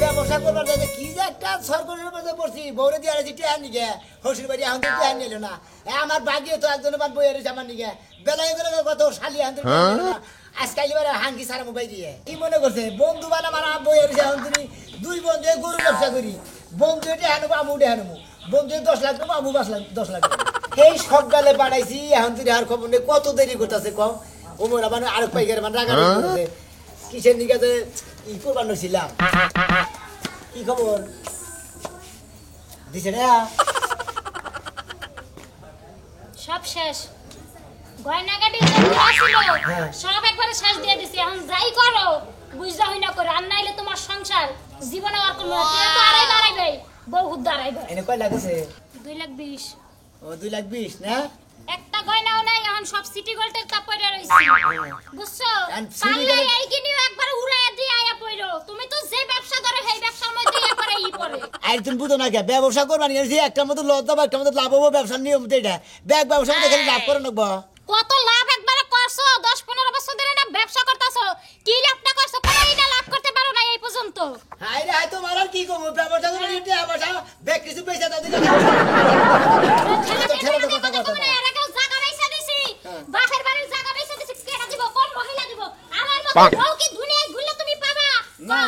ব্যবসা করবার জন্য কি যে একটা সরকারের মধ্যে পড়ছি বউরে দিয়ে আছি টিয়া নিগে হসির বাড়ি এখন টিয়া নিল না আমার বাগিয়ে তো একজন বাদ বই এসে আমার নিগে বেলায় গেলে কত শালি এখন আজকাল এবার হাঙ্কি সারা মোবাইল দিয়ে কি মনে করছে বন্ধু বানা আমার বই এসে এখন তুমি দুই বন্ধু গরু ব্যবসা করি বন্ধু এটি হানুবো আমু উঠে হানুবো বন্ধু 10 লাখ দেবো আমু 10 লাখ এই সব গালে বাড়াইছি এখন তুই আর খবর নেই কত দেরি করতেছে কম ওমর আবার আরেক পাইকার মানে রাখা কিসের নিকে ই করবার ছিলাম কি খবর দিছে না সব শেষ গয়নাগাটি আসিল সব একবারে শেষ দিয়ে দিছি এখন যাই করো বুঝা হই না করে আর নাইলে তোমার সংসার জীবনে আর কোনো তো আড়াই দাঁড়াইবে বহুত দাঁড়াইবে এনে কয় লাগছে 2,20,000 ও 2,20,000 না একটা গয়নাও নাই এখন সব সিটি গোল্ডের তা পড়ে রইছে বুঝছো পারলে এই কিনিও একবার উড়ায় দিয়ে আয়া পড়ো তুমি তো যে ব্যবসা করে সেই ব্যবসার মধ্যে একবারে ই পড়ে আর তুমি বুঝো না কে ব্যবসা করবা নি যে একটা মতো লস দাও একটা মতো লাভ হবে ব্যবসার নিয়ম তো এটা ব্যাগ ব্যবসা মধ্যে খালি লাভ করে নেবো কত লাভ একবারে করছো 10-15 বছর ধরে না ব্যবসা করতেছো কি লাভটা করছো কোনটা লাভ করতে পারো না এই পর্যন্ত হাই রে হাই তোমার আর কি করব ব্যবসা করে নিতে ব্যবসা ব্যাগ কিছু পয়সা দাও দিলে ছেলে তো কথা কথা না এর আগে জায়গা পয়সা দিছি বাপের বাড়ির জায়গা পয়সা দিছি কেডা দিব কোন মহিলা দিব আমার মত বউ কি দুনিয়ায় ঘুরলে তুমি পাবা না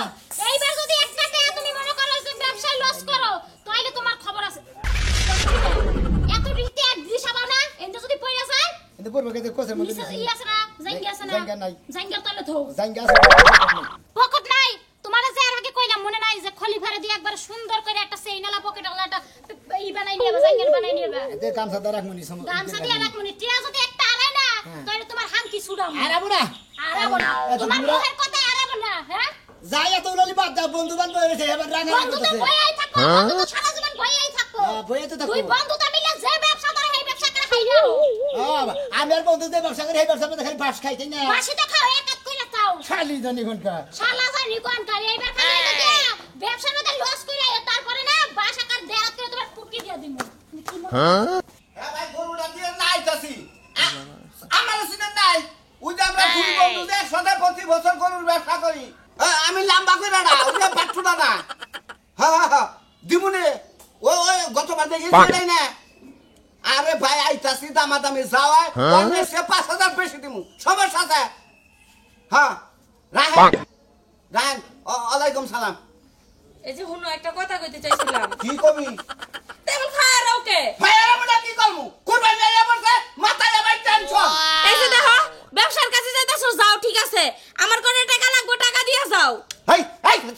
এইবার যদি একটা টাকা তুমি মনে করো যে ব্যবসায় লস করো তাইলে তোমার খবর আছে এত রীতি এক দিশাবা না এন্ড যদি পয়সা যায় কিন্তু পড়বে কে কোসের মধ্যে ই আছে না জাঙ্গি আছে না জাঙ্গা নাই জাঙ্গা তালে ধো জাঙ্গা আছে পকেট নাই তোমারে যে এর আগে কইলাম মনে নাই যে খলিফারে দিয়ে একবার সুন্দর করে একটা সেইনালা পকেট ওলাটা ই বানাই নিবা জাঙ্গা বানাই নিবা এতে কামসা দা রাখমনি সম গামছা দিয়ে রাখমনি টিয়া যদি একটা আনাই না তাহলে তোমার হাঙ্কি ছুড়াম আরাবো না আরাবো না তোমার মুখের কথা আরাবো না হ্যাঁ যাই এত উলালি বাদ দাও বন্ধু বান্ধব এসে এবার রাঙা বন্ধু তো ভয়ই থাকো বন্ধু তো সারা জীবন ভয়ই থাকো ভয়ে তো থাকো তুই বন্ধু তো মিলে যে ব্যবসা করে সেই ব্যবসা করে খাইও আমি আর বন্ধুদের ব্যবসা করে এই ব্যবসা মধ্যে খালি বাস খাইতে না বাসি তো খাও এক এক কইরা খাও খালি জানি কোনটা শালা জানি কোন কারি এইবার খালি এটা ব্যবসার মধ্যে লস কইরা তারপরে না বাস আকার দেরাত করে তোমার পুটকি দিয়া দিমু হ্যাঁ ভাই গরুটা দিয়ে নাইতাছি আমার সিনে নাই ওই যে আমরা দুই বন্ধু যে একসাথে প্রতি বছর গরুর ব্যবসা করি আমি লম্বা করে না ওই যে পাঠুটা না হ্যাঁ দিমুনে ওই গতবার দেখেছিলাই না আরে ভাই আইতাছি দামাদামি যাওয়ায় অন্য সে 5,000 বেশি দিমু সবার সাথে হ্যাঁ রাহেন ওয়ালাইকুম সালাম এই যে হুনো একটা কথা কইতে চাইছিলাম কি কবি তেমন খায় ওকে ভাই আর আমরা কি করব কুরবানি নিয়ে যাবছে মাথায় ভাই টেনশন এই যে দেখো ব্যবসার কাছে যাইতাছো যাও ঠিক আছে আমার কোনে টাকা লাগবে টাকা দিয়া যাও হেই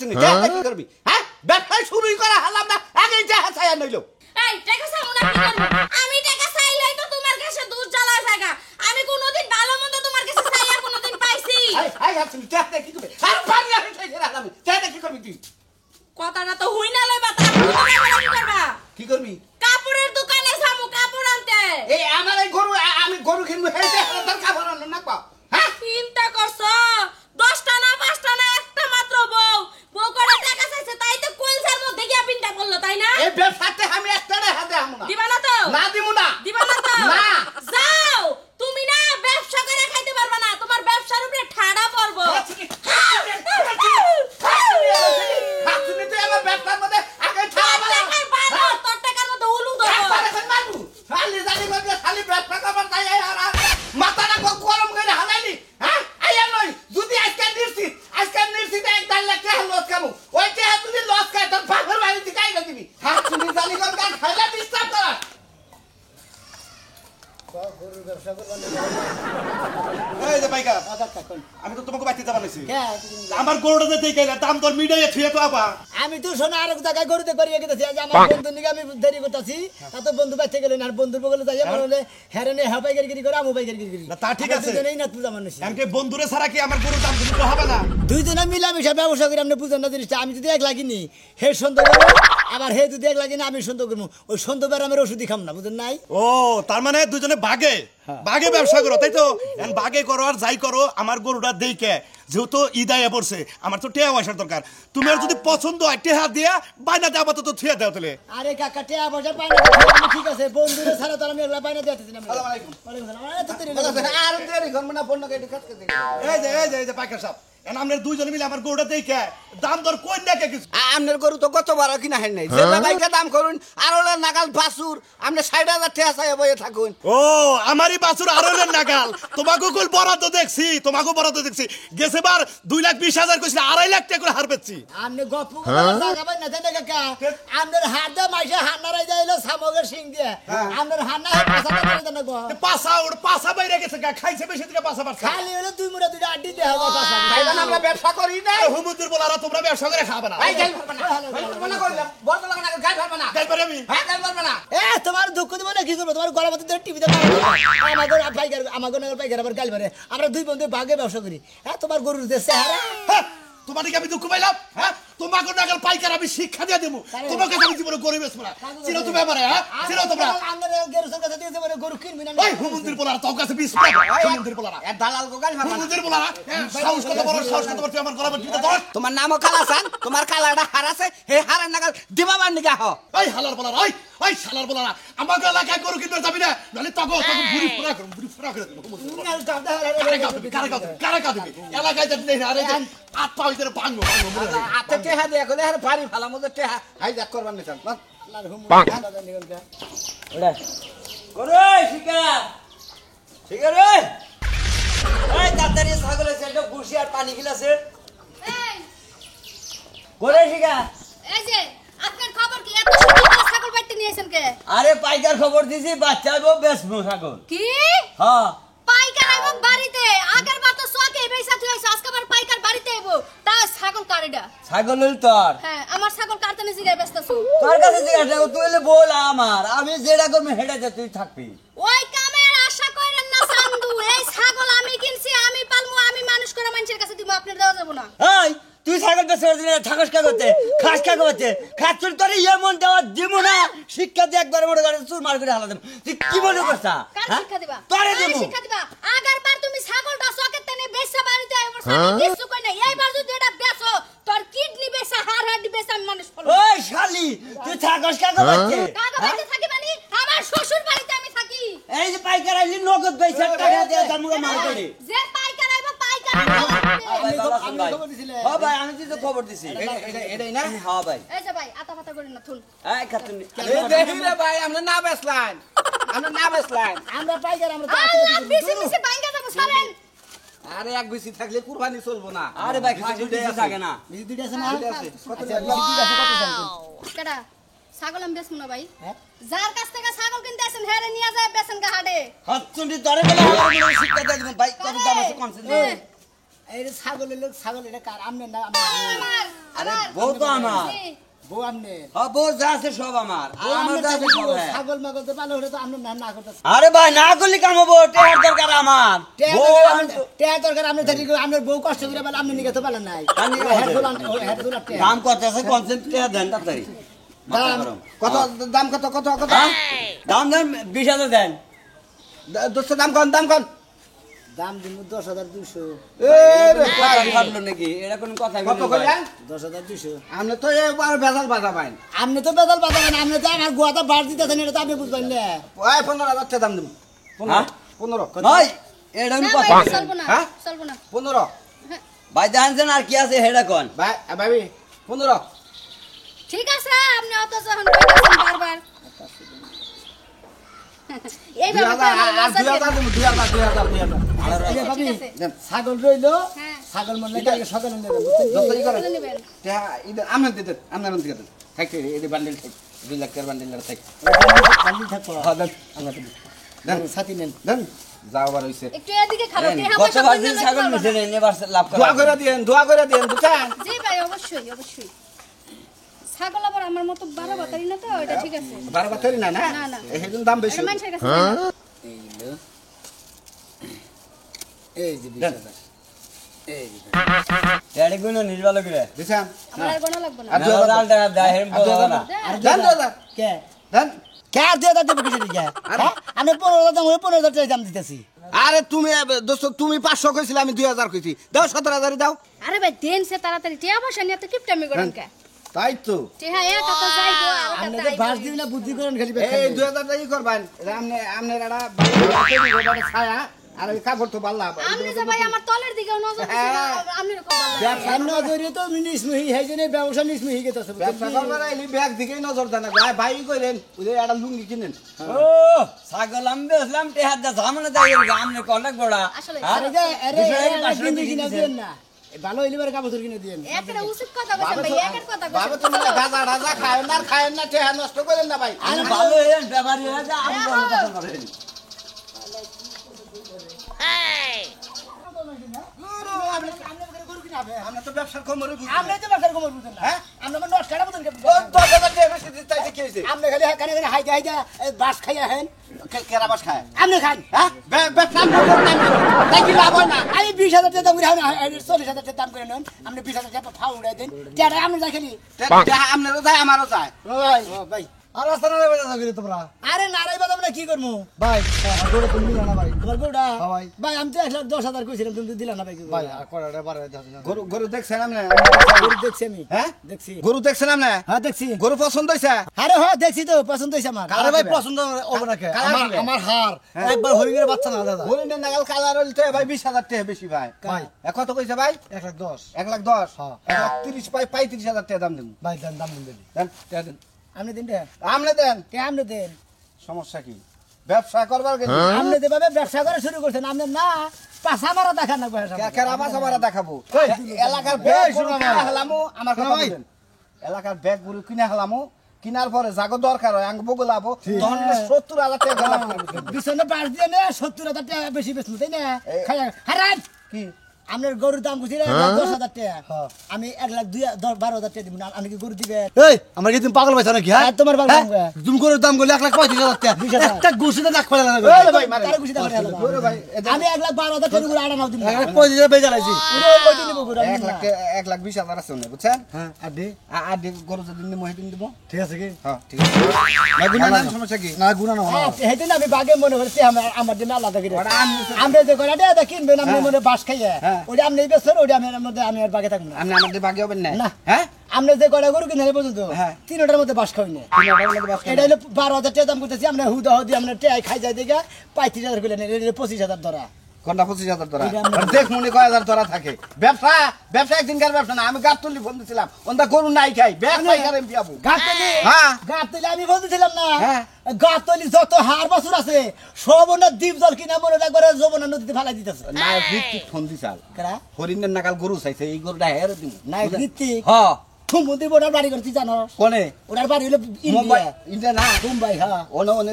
তুমি কি করবি হ্যাঁ ব্যবসা শুরুই করা হলাম না আগে যা হাসায়া নইলো এই টাকা চাও না কি করব আমি টাকা চাইলেই তো তোমার কাছে দুধ জ্বালা জায়গা আমি কোনোদিন ভালো মন্দ তোমার কাছে চাইয়া কোনোদিন পাইছি তুমি চাতে কি করবি আর পানি আমি খাইতে রাখলাম চাতে কি করবি তুই কথাটা তো হই না লইবা তারপর কি করবা কি করবি কাপড়ের দোকানে যামু কাপড় আনতে এই আমার এই গরু আমি গরু কিনবো হেইতে তোর কাপড় আনলো না পা হ্যাঁ চিন্তা করছো 10টা না 5টা না একটা মাত্র বউ করে টাকা চাইছে তাই তো কলসার মধ্যে গিয়া পিনটা করলো তাই না এই ব্যবসাতে আমি একটা হাতে আমু না দিবা না তো না দিমু না দিবা না তো না যাও তুমি না ব্যবসা করে খাইতে পারবা না তোমার ব্যবসার উপরে ঠাড়া পড়বো তুমি তো আমার ব্যবসার মধ্যে আগে ছাড়া তোর টাকার মধ্যে উলু ধরবো খালি জানি করে খালি ব্যবসা করবার তাই আর মাথাটা গরম করে হালাইলি হ্যাঁ আইয়া নই যদি আজকে নির্সিত 1.5 লাখ টাকা লস কামু ওই টাকা তুমি লস খাই তোর বাপের বাড়ি থেকে আইগা দিবি হ্যাঁ তুমি জানি করে গান খাইলা ডিস্টার্ব করা গরুর ব্যবসা করবার এই যে ভাইকা আমি তো তোমাকে বাইতে যাবা নাইছি আমার গরুটা যে দেখাইলা দাম তোর মিডাইয়া থুয়ে তো আপা আমি তো শোনা আরেক জায়গায় গরুতে করিয়ে গেছি আজ আমার বন্ধু নিকে আমি দেরি করতেছি তা তো বন্ধু বাইতে গেলেন আর বন্ধুর বগলে যাই বলে হেরেনে হাবাই গিরি করে আমু বাই গিরি না তা ঠিক আছে দুজনেই না পূজা মানুষ এমকে বন্ধুরে ছাড়া কি আমার গরুর দাম দিতে হবে না দুইজনে মিলামিশা ব্যবসা করে আপনি বুঝেন না জিনিসটা আমি যদি এক লাগিনি হে সন্দেহ করবো আবার হে যদি এক লাগিনি আমি সন্দেহ করবো ওই সন্দেহ বেড়ামের ওষুধই খাম না বুঝেন নাই ও তার মানে দুজনে ভাগে ব্যবসা করো তাই তো ভাগে করো আর যাই করো আমার গরুটা দেখে যেহেতু ঈদাইয়া পড়ছে আমার তো টেয়া পয়সার দরকার তুমি আর যদি পছন্দ হয় টেহা দিয়া বাইনাতে আপাতত থুয়ে দাও তাহলে আরে কাকা টেয়া পয়সা পাই না ঠিক আছে বন্ধুরে ছাড়া তো আমি এগুলা বাইনা দিতেছি না আসসালামু আলাইকুম ওয়ালাইকুম আসসালাম আরে তো দেরি আর দেরি করব না ফোন না কেটে কাটকে দিই এই যে পাইকার সাহেব এখন আমরা দুইজনে মিলে আমার গরুটা দেখে দাম দর কই না কে কিছু আপনার গরু তো কত বড় কিনা হেন নাই যে বাইকে দাম করুন আর ওলা নাগাল বাসুর আপনি 60,000 টাকা চাই বইয়ে থাকুন ও আমারই বাছুর আরলের নাগাল তোমাকে কুল বরাদ্দ দেখছি তোমাকে বরাদ্দ দেখছি গেছে বার 2,20,000 কইছিল 2.5 লাখ টাকা করে হার পেছি আপনি গপ্প লাগাবেন না জানেন কাকা আপনার হাত দা মাইসে হাত নারাই যাইলো সামগের সিং দিয়ে আপনার হাত না পাছা করে দেন গো পাছা বাইরে গেছে খাইছে বেশি থেকে পাছা পারছে খালি হলো দুই মুড়া দুইটা আড্ডি দেওয়া হবে পাছা খাইবেন আমরা ব্যবসা করি না হুমুদের বলারা তোমরা ব্যবসা করে খাবে না এই গাল ভরবে না কইলাম বড় লাগা না গাল ভরবে না গাই পারে আমি হ্যাঁ গাল ভরবে না এ তোমার দুঃখ দিব না কি করবো তোমার গলা মধ্যে টিভিতে আমাদের নগর পাইকার আবার গাল মারে আমরা দুই বন্ধু বাগে ব্যবসা করি হ্যাঁ তোমার গরুর যে চেহারা হ্যাঁ, তোমাকে আমি দুঃখ পাইলাম হ্যাঁ তোমাকে নাগাল পাইকার আমি শিক্ষা দিয়ে দেবো তোমাকে আমি জীবনে গরিব না চিনো তুমি আমারে হ্যাঁ চিনো তোমরা গরুর কাছে দিয়েছে বলে গরু কিনবি না ওই হুমুদের বলারা তোর কাছে 20 টাকা হুমুদের বলারা এ দালাল গো গাল ভরবে না হুমুদের বলারা সাহস কত বড় তুই আমার গলা মধ্যে ধর তোমার নামও কালাসান তোমার কালাটা হারাছে হে হারার নাগাল দিবাবার নিগা হ ওই হালার বলারা ওই শালার বলারা আমাকে এলাকায় গরু কিনতে যাবি না নালে তখন বুড়ি ফুরা করে দেবো কারে কাউ দিবি এলাকায় যাবি না আরে আট পা ভিতরে ভাঙবো আতে টেহা দিয়ে কইলে আরে ভারী ফালা মধ্যে টেহা হাই যাক করবার নিতাম ওরে শিকার শিকার রে এই তাড়াতাড়ি ছাগল আছে একটা বসি আর পানি গিলাছে এই ওরে শিকার এই যে আপনার খবর কি এত সকালে ছাগল বাইতে নিয়েছেন কে আরে পাইকার খবর দিছি বাচ্চা আইবো বেচবো ছাগল কি হ্যাঁ পাইকার আইবো বাড়িতে আগের বার তো সোকে বেইসা তুই আইছ আজকে আবার পাইকার বাড়িতে আইবো তা ছাগল কারেডা ছাগল হইল তোর হ্যাঁ আমার ছাগল কাটতে নিছি গায় ব্যস্তছো তোর কাছে জিজ্ঞাসা তুই হলে বল আমার আমি যেটা করবো হেঁটে যা তুই থাকবি ওই কামের আশা কইরেন না চান্দু এই ছাগল আমি কিনছি আমি পালমু আমি মানুষ করে মানুষের কাছে দিব আপনার দেওয়া যাব না এই তুই ছাগল বেচে দিলে থাকস কা করতে খাস কা করতে খাচ্ছুর তোর এমন দেওয়া দিব না শিক্ষা দিয়ে একবার মনে করে চুর মার করে হালা দেব তুই কি মনে করছা কার শিক্ষা দিবা তোরে কার দেব শিক্ষা দিবা আগের বার তুমি ছাগলটা সোকে তেনে বেচা বাড়িতে আইবো ছাগল কিছু কই না এইবার যদি এটা বেচো তোর কিডনি বেচা হাড় হাড়ি বেচা আমি মানুষ ফলো ওই শালি তুই থাকস কা করতে কাকা বাড়িতে থাকি মানে আমার শ্বশুর বাড়িতে আমি থাকি এই যে পাইকার আইলি নগদ পয়সা টাকা দিয়ে দামুগা মার করে যে পাইকার আইবো পাইকার হ্যাঁ ভাই আমি তো খবর দিছি এটাই না হ্যাঁ ভাই এই যে ভাই আতা পাতা করেন না থুন এই খাতুন এই দেখি রে ভাই আমরা না বেসলাম আমরা না বেসলাম আমরা পাইকার আমরা আল্লাহ বিসি বিসি বাইঙ্গা যাবো সারেন আরে এক বেশি থাকলে কুরবানি চলবো না আরে ভাই খাসি দুইটা থাকে না বিজি দুইটা আছে না দুইটা আছে। কত আচ্ছা, বিজি দুইটা আছে, কত দাম? কেডা ছাগল আমি বেচমু না ভাই হ্যাঁ? যার কাছ থেকে ছাগল কিনতে আসেন হেরে নিয়ে যায় বেচেন গা হাটে হাতচুন্ডি তোরে বলে আমার শিক্ষা দিয়ে দিবেন ভাই কত দাম আছে কমছে এই যে ছাগলের লোক ছাগল এটা কার আমনে না আমার আরে আমার বউ তো আমার জি। বউ আমনে হ্যাঁ বউ যা আছে সব আমার আমার যা আছে সব হ্যাঁ। ছাগল মাগল তো ভালো হলে তো আমনে না না করতে আরে ভাই না করলে কাম হবো টেহার দরকার আমার বউ আমি তো- টেয়া দরকার আমনে থাকি আমনের বউ কষ্ট করে বলে আমনে নিকে তো পালেন নাই আমি হেড দোলান হেড দোলান টেয়া দাম কত আছে কনসেন্ট টেহার দেন তাড়াতাড়ি মাথা দাম- গরম। কত দাম কত কত কত হ্যাঁ? দাম দেন 20,000 দেন দোস্ত দাম কোন দাম কোন দাম দিন 10,200 এ রে কথা ভাবলো নাকি এটা কোন কথা কত বললো কইলেন 10,200 আমরা তো এবার ভেজাল বাজা পাইন আমনে তো বেদল বাজাবেন আমনে তো আমার গুয়াটা বার দিতেছেন এটা তো আপনি বুঝবেন না ওই 15,000 টাকা দাম দিম হ্যাঁ? 15 ভাই এটা না কোন ভাই কথা চলবো না হ্যাঁ? চলবো না 15 ভাই জানেন আর কি আছে হেডা কোন ভাই ভাবি 15 ঠিক আছে আপনি অত যখন কইতাছেন বারবার এই ব্যাপারটা আমার লজ্জা দিয়ে দাও। 2000 এই যে ভাবি আছে। ছাগল রইলো হ্যাঁ। ছাগল মনে কালকে সকালে নিয়ে যাবো দোস্ত ই করে বলে নিবেন। তা ইদে আমনে দিতে আমনে দিতে থাকতে এই বান্ডেল থাক 2 লাখ টাকার বান্ডেল থাক কালি থাকো হ্যাঁ দেন আমরা দেন সাথী নেন দেন যাও বার হইছে একটু এদিকে খাবো টেহা কত পয়সা বার বন্ধ দিন না ছাগল করবো মিশে না। নেন এবার লাভ দোয়া করা করে দিয়েন বুঝছেন জি ভাই অবশ্যই অবশ্যই ছাগল আবার আমার মতো বারো বাতারি না তো এটা ঠিক আছে বারো বাতারি না না না, না। এইজন্য দাম বেশি এটা মানুষের কাছে দেয় না। এইলো এই যে 20,000 এই যে এডি গুলো নির্বাল করে বুঝছেন আমার আর গোনা লাগবে না আর 2000 লাল টাকা দেয় হেম বলা না আর দেন 2000 কে দেন কে আর 2000 দেবে কিছু দিকে হ্যাঁ আমি 15,000 দাম 15,000 টাকা দাম দিতেছি আরে তুমি দোস্ত তুমি 500 কইছিলে আমি 2000 কইছি দাও 17,000 দাও আরে ভাই দেন সে তাড়াতাড়ি টিয়া পয়সা নিয়ে তো কিপটামি করেন কে তাই তো টিহা এক হাতে যাইবো আর আপনি হাতে তো বাস দিবি না বুদ্ধি করেন খালি এই 2000 টাকা ই করবেন আমনে আমনে এটা ছায়া আর ওই কাপড় তো বাল্লা আপনি যে ভাই আমার তলের দিকে নজর দিছেন আপনি এরকম বললেন ব্যবসার নজরে তো নিসমুহি হয় জন্য ব্যবসা নিসমুহি গেতেছে ব্যবসা করবার আইলি ব্যাগ দিকেই নজর দেন ভাই ভাই কইলেন ওই যে একটা লুঙ্গি কিনেন ও ছাগল আমি বেসলাম টেহার দা ঝামেলা দেয় আমনে অনেক বড় আসলে আরে যে আরে পাঁচশো কিনে টাকা কিনে দিছে। দিয়েন না ভালো হইলিবার কাপড় কিনে দিয়েন একটা উচিত কথা বলছেন ভাই একের কথা বাবা বলছেন তুমি গাজা রাজা খায়েন না টেহা নষ্ট করেন না ভাই আমি ভালো হয়ে ব্যাপারী হয়ে যা আমি বড় কথা করেন আমরা তো ব্যবসার কমরে বুঝি আমরা তো ব্যবসার কমর বুঝেন না হ্যাঁ? আমরা মানে 10 টাকা বুঝেন ও 10,000 টাকা বেশি দিতে চাইছে কি হইছে আমরা খালি কানে কানে হাইতে হাইতে বাস খাইয়া হেন কেরা বাস খায় আপনি খান হ্যাঁ ব্যবসা করতেন তাই কি লাভ হয় না আমি 20,000 টাকা দাম করে হান 40,000 টাকা দাম করে নেন আপনি 20,000 টাকা ফাউ উড়াই দেন টাকা আমরা যাই খালি আপনারও যায় আমারও যায় ভাই ভাই আর রাস্তা না বেজা যাবে তোমরা আরে নারাই বাদ আমরা কি করবো ভাই গোড়ে তুমি না ভাই তোমার গোটা ভাই। ভাই আমি তো 1,10,000 কইছিলাম তুমি তো দিলা না ভাই ভাই আর কড়াটা বাড়াই দাও গরু গরু দেখছেন আপনি গরু দেখছি আমি হ্যাঁ দেখছি গরু দেখছেন আপনি হ্যাঁ দেখছি গরু পছন্দ হইছে আরে হ্যাঁ দেখছি তো পছন্দ হইছে আমার আরে ভাই পছন্দ হবে না কে কালার আমার দিবে। আমার হার একবার হরিণের বাচ্চা না দাদা হরিণের নাগাল কালার হইতে ভাই 20,000 টাকা বেশি ভাই ভাই। কত কইছে ভাই 110 1,10,000 হ্যাঁ। 1,30 পাই 35,000 টাকা দাম দেন ভাই দেন দাম দিন দেন টাকা দেন আপনি দিন রে আমনে দেন কে আপনি দেন সমস্যা কি ব্যবসা করবার গেছি আপনি যেভাবে ব্যবসা করা শুরু করছেন আপনি না পাশা মারা দেখান না ব্যবসা কেরা মাছ আমার দেখাবো এলাকার ব্যাগ গরু কিনা হলামো আমার কথা ভাই। বলেন এলাকার ব্যাগ গরু কিনা হলামো কিনার পরে জাগো দরকার হয় আঙ্গ বগলাবো তখন 70,000 টাকা লাভ করবো। বিছানা বাস দিয়ে নে 70,000 টাকা বেশি বেচলো তাই না খাই হারান কি আপনার গরুর দাম বুঝি 10,000 টাকা আমি 1,12,000 টাকা দিব না আপনি কি গরু দিবেন এই আমার কি তুমি পাগল পাইছ নাকি হ্যাঁ হ্যাঁ, তোমার পাগল হ্যাঁ? পাইছো। তুমি করে দাম গলি 1,35,000 টাকা 20,000 একটা গুছিতে লাখ পাইলা না এই ভাই মারে কারো খুশি দেখা গেল না। গরু ভাই আমি 1,12,000 টাকা গরু আড়া নাও দিব না 1,35,000 বেজা লাইছি ওই দিন নিব গরু আমি 1,20,000 আছে না বুঝছেন হ্যাঁ আর দে আর গরু যদি নিমো সেদিন দিব ঠিক আছে কি হ্যাঁ ঠিক আছে না গুনা না সমস্যা কি না গুনা না হেদিন আমি বাগে মনে করছি আমার জন্য আলাদা করে ওটা আমি- আমরা যে কয়টা টাকা কিনবেন আপনি মনে বাস খাইয়া হ্যাঁ। ওটা আপনি বেচছেন ওটা আমি এর মধ্যে আমি আর বাগে থাকবো না আপনি আমাদের বাকি হবেন না না। হ্যাঁ আপনি যে কয়টা গরু কিনে পর্যন্ত হ্যাঁ। তিনটার মধ্যে বাস খাই না এটা হলো 12,000 টাকা দাম করতেছি আমরা হুদা হুদি আমরা টেয়াই খাই যাই দেখে 35,000 করে নেন এটা 25,000 ধরা কোনটা 25,000 ধরা এটা আমরা- আর দেখ মনে কয় হাজার ধরা থাকে ব্যবসা ব্যবসা একদিনকার ব্যবসা না আমি গাছ তুলি ফোন দিছিলাম ওন্দা গরু নাই খাই ব্যাগ পাই কারে বিয়াবো গাতলি হ্যাঁ। গাতলি আমি বলতেছিলাম না হ্যাঁ। গাতলি যত হার বছর আছে সব ওনার দ্বীপ জল কিনা মনে একবারে যমুনা নদীতে ফেলাই দিতেছে না ভিত্তিক ফোন দিছাল কেরা হরিণের নাকাল গরু চাইছে এই গরুটা হেরে দিন নাই ভিত্তিক হ্যাঁ থুমুদি ওনার বাড়ি করতে জানো কোনে ওনার বাড়ি হলো মুম্বাই ইন্ডিয়া ইন্ডিয়া না মুম্বাই হ্যাঁ ওনে ওনে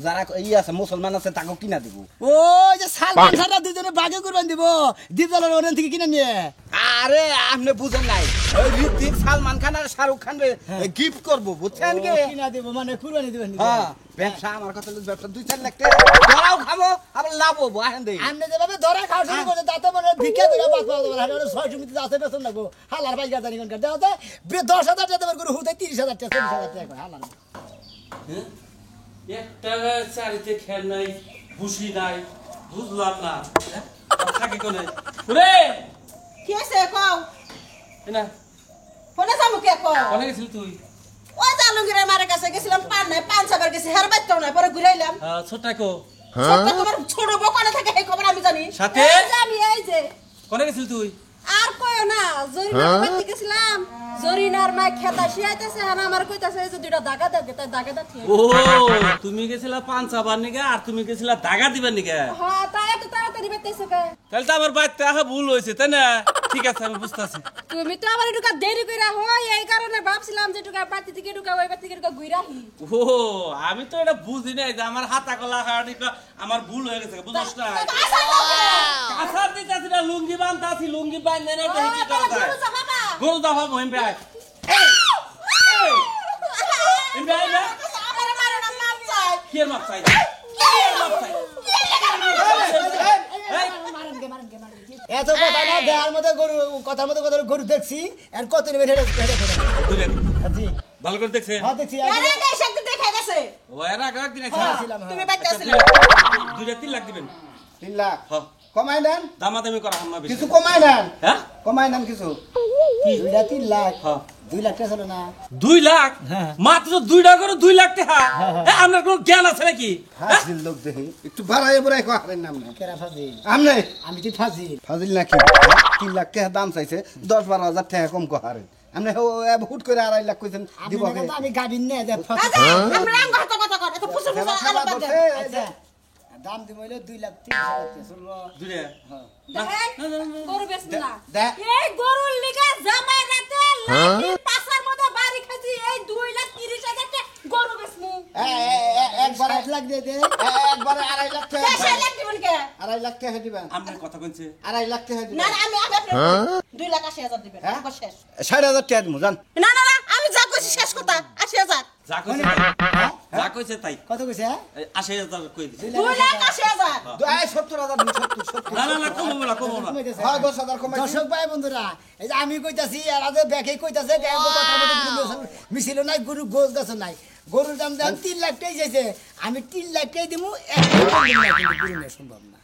যারা ই আছে মুসলমান আছে তাকে কিনা দিব ওই যে সালমান খানরা দুজনে বাগে করবেন দিব দ্বীপ জলের ওখান থেকে কিনে নিয়ে আরে আপনি বুঝেন নাই ওই ঋতিক সালমান খান আর শাহরুখ খান গিফট করবো বুঝছেন কি কিনা দিব মানে কুরবানি দিবেন হ্যাঁ ব্যবসা আমার কথা হলো ব্যবসা 2-4 লাখ টাকা ধরাও খাবো আবার লাভ হবো আহেন দেই আপনি যেভাবে ধরা খাওয়া শুরু করছে তাতে মনে হয় ভিক্ষা করে বাদ পাওয়া যাবে না 6 সমিতি আছে বেতন লাগবো হালার পাই গাজানি কোন কাটে হতে 10,000 টাকা দেবার করে হুতে 30,000 টাকা 40,000 টাকা হালার একটা চারিতে খেল নাই ভুসি নাই বুঝলাম না থাকে কোনে ওরে কি আছে কও না ফোনে যাবো কে কও কোনে গেছিলি তুই ওই জালুঙ্গিরে মারে কাছে গেছিলাম পান নাই পান সাবার গেছি হার বাইতেও নাই পরে ঘুরাইলাম ছোটাকো সবটা তোমার ছোট বকানে থাকে এই খবর আমি জানি সাথে? এই যে আমি এই যে কোনে গেছিলি তুই আর কয় না জরিনার বাড়িতে গেছিলাম জরিনার মা খেতা শিয়াইতেছে আর আমার কইতাছে এই যে দুইটা দাগা দাগে তাই দাগা দা ঠিক ও তুমি গেছিলা পান চাবার নিগা আর তুমি গেছিলা দাগা দিবার নিগা হ্যাঁ তাই এত তাড়াতাড়ি বাইতেছে কে তাহলে তো আমার বাইতে আহা ভুল হয়েছে তাই না ঠিক আছে আমি বুঝতেছি তুমি তো আবার এটুকা দেরি কইরা হয় এই কারণে ভাবছিলাম যে এটুকা বাতি থেকে এটুকা ওই বাতি থেকে এটুকা ঘুরাহি ও আমি তো এটা বুঝি নাই যে আমার হাতা কলা হাড়ি আমার ভুল হয়ে গেছে বুঝছ না কাঁসার দিতেছি না লুঙ্গি বান্ধতাছি লুঙ্গি বান্ধে না এটা কি করা যায় গরু দাফা মহিম ভাই কি এর মাপ চাই এত কথা না দেহার মধ্যে গরু কথার মধ্যে কথা গরু দেখছি আর কত নেবেন হেডে জি ভালো করে দেখছে হ্যাঁ দেখছি আরে এই শক্তি দেখা গেছে ও এর আগে একদিন তুমি বাইতে আসলে 2-3 লাখ দিবেন 3 লাখ হ্যাঁ কমাই দেন দামাদামি করা হাম না বেশি কিছু কমাই দেন হ্যাঁ কমাই দেন কিছু 2-3 লাখ হ্যাঁ 2 লাখ টাকা ছিল না 2 লাখ মাত্র 2টা করে 2 লাখ টাকা আপনার কোনো জ্ঞান আছে নাকি ফাজিল লোক দেখি একটু বাড়াই বড়াই করেন নাম না কেরা ফাজিল আমনে আমি কি ফাজিল ফাজিল নাকি 3 লাখ টাকা দাম চাইছে 10-12 হাজার টাকা কম কহারেন আমনে হুট করে 2.5 লাখ কইছেন দিব কে আমি গাবিন নে দে ফাজিল আমরা আঙ্গ হাতে কথা কর এত ফুসুর ফুসুর আলো বাদ দে আচ্ছা দাম দিব হইলো 2 লাখ 30 টাকা শুনলো 2 টাকা গরু বেচ না দে এই গরুর লিগে জামাই রাতে লাঠি পাছার মধ্যে বাড়ি খাইছি এই 2,30,000 টাকা গরু বেচমু একবার 60 লাখ দে দে একবারে 2.5 লাখ টাকা 6 লাখ দিবেন কে 2.5 লাখ টাকা দিবেন আপনার কথা কইছে 2.5 লাখ টাকা না দিবেন না, আমি আপনার 2,80,000 দিবেন হ্যাঁ? আমার শেষ 60,000 টাকা দিমু জান না না না আমি যা কইছি শেষ কথা 80,000 যা কইছে তাই যা কইছে তাই কত কইছে 80,000 কই দিছে 2,80,000 70,000 না না না কমবো না কমবো না হ্যাঁ 10,000 কমাই দর্শক ভাই বন্ধুরা এই যে আমি কইতাছি এরা যে ব্যাকে কইতাছে কথা মিছিল নাই গরু গোল গাছ নাই গরুর দাম 3 লাখ টাকাই যাইছে আমি 3 লাখ টাকাই দিমু 1 লাখ টাকা দিমু না, কিন্তু গরু নেওয়া সম্ভব না